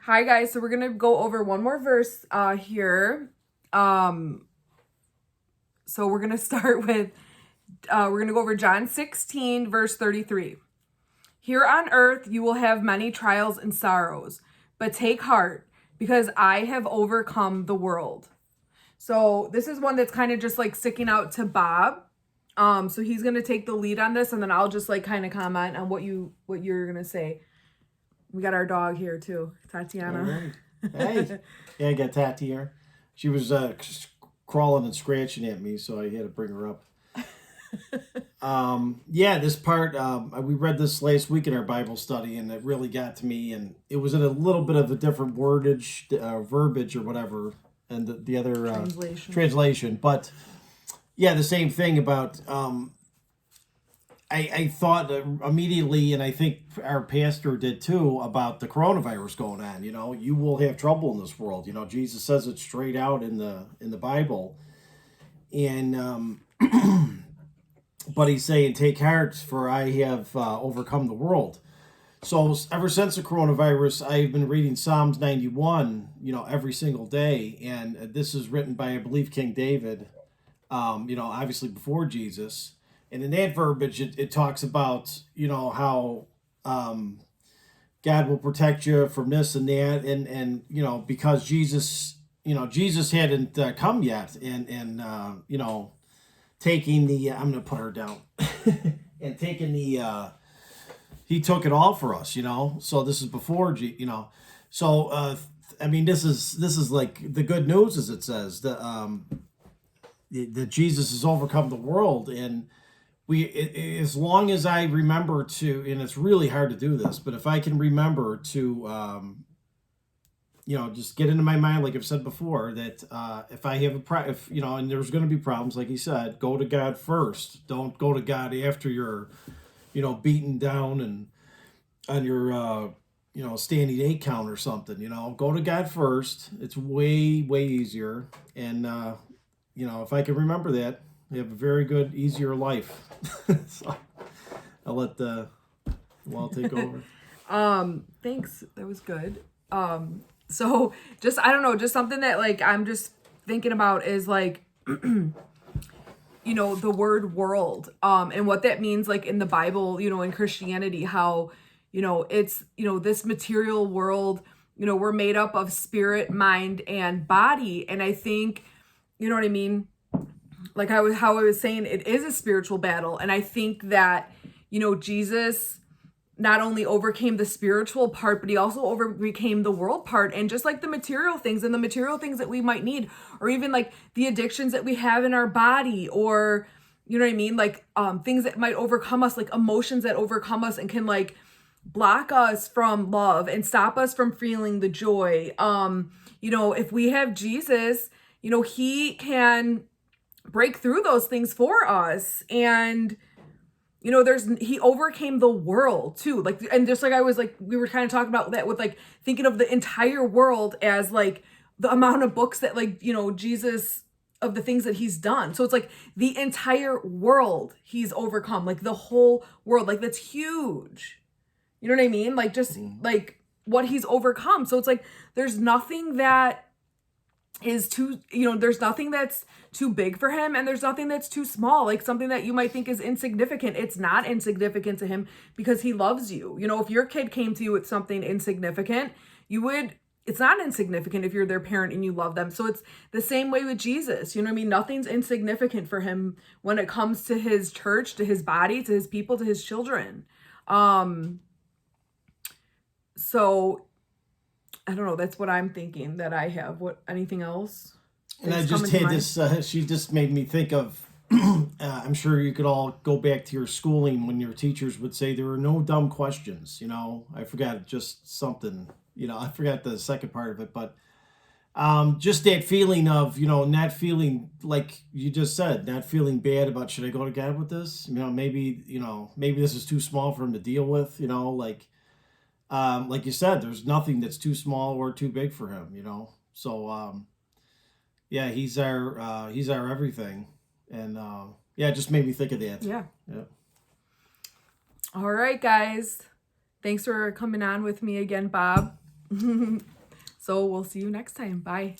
Hi guys, so we're gonna go over one more verse here. So we're gonna start with we're gonna go over John 16 verse 33. Here on earth you will have many trials and sorrows, but take heart because I have overcome the world. So this is one that's kind of just like sticking out to Bob. So he's gonna take the lead on this, and then I'll just like kind of comment on what you're gonna say. We got our dog here too, Tatianna. Right. Hey, yeah, I got Tati here. She was crawling and scratching at me, so I had to bring her up. Yeah, this part we read this last week in our Bible study, and it really got to me. And it was in a little bit of a different wordage, verbiage, or whatever, and the other translation. But yeah, the same thing about. I thought immediately, and I think our pastor did too, about the coronavirus going on. You know, you will have trouble in this world. You know, Jesus says it straight out in the Bible, and but he's saying, "Take heart, for I have overcome the world." So ever since the coronavirus, I've been reading Psalms 91. You know, every single day, and this is written by, I believe, King David. You know, obviously before Jesus. And in that verbiage, it talks about, you know, how God will protect you from this and that. And you know, because Jesus hadn't come yet. And you know, taking the, I'm going to put her down. And taking the, he took it all for us, you know. So this is before, you know. So, I mean, this is like the good news, as it says, that Jesus has overcome the world. And as long as I remember to, and it's really hard to do this, but if I can remember to, you know, just get into my mind, like I've said before, that if I have if you know, and there's going to be problems, like he said, go to God first. Don't go to God after you're, you know, beaten down and on your, you know, standing 8 count or something. You know, go to God first. It's way easier, and you know, if I can remember that, we have a very good, easier life. So I'll let Walt take over. Thanks. That was good. So just, I don't know, just something that like I'm just thinking about is like, you know, the word world, and what that means, like in the Bible, you know, in Christianity, how, you know, it's, you know, this material world, you know, we're made up of spirit, mind, and body. And I think, you know what I mean? Like how I was saying, it is a spiritual battle. And I think that, you know, Jesus not only overcame the spiritual part, but he also overcame the world part, and just like the material things that we might need, or even like the addictions that we have in our body, or, you know what I mean? Like, things that might overcome us, like emotions that overcome us and can like block us from love and stop us from feeling the joy. You know, if we have Jesus, you know, he can break through those things for us. And, you know, he overcame the world too. Like, and just like I was like, we were kind of talking about that with like thinking of the entire world as like the amount of books that, like, you know, Jesus, of the things that he's done. So it's like the entire world he's overcome, like the whole world, like that's huge. You know what I mean? Like just like what he's overcome. So it's like, there's nothing that is too, you know, there's nothing that's too big for him, and there's nothing that's too small. Like something that you might think is insignificant, it's not insignificant to him because he loves you. You know, if your kid came to you with something insignificant, it's not insignificant if you're their parent and you love them. So it's the same way with Jesus. You know what I mean? Nothing's insignificant for him when it comes to his church, to his body, to his people, to his children. So I don't know. That's what I'm thinking that I have. What, anything else? And I just had this, she just made me think of, I'm sure you could all go back to your schooling when your teachers would say there are no dumb questions. You know, I forgot just something, you know, I forgot the second part of it, but just that feeling of, you know, not feeling, like you just said, not feeling bad about, should I go to God with this? You know, maybe this is too small for him to deal with, you know, like you said, there's nothing that's too small or too big for him, you know? So, yeah, he's our everything. And, yeah, it just made me think of that. Yeah. Yeah. All right, guys. Thanks for coming on with me again, Bob. So we'll see you next time. Bye.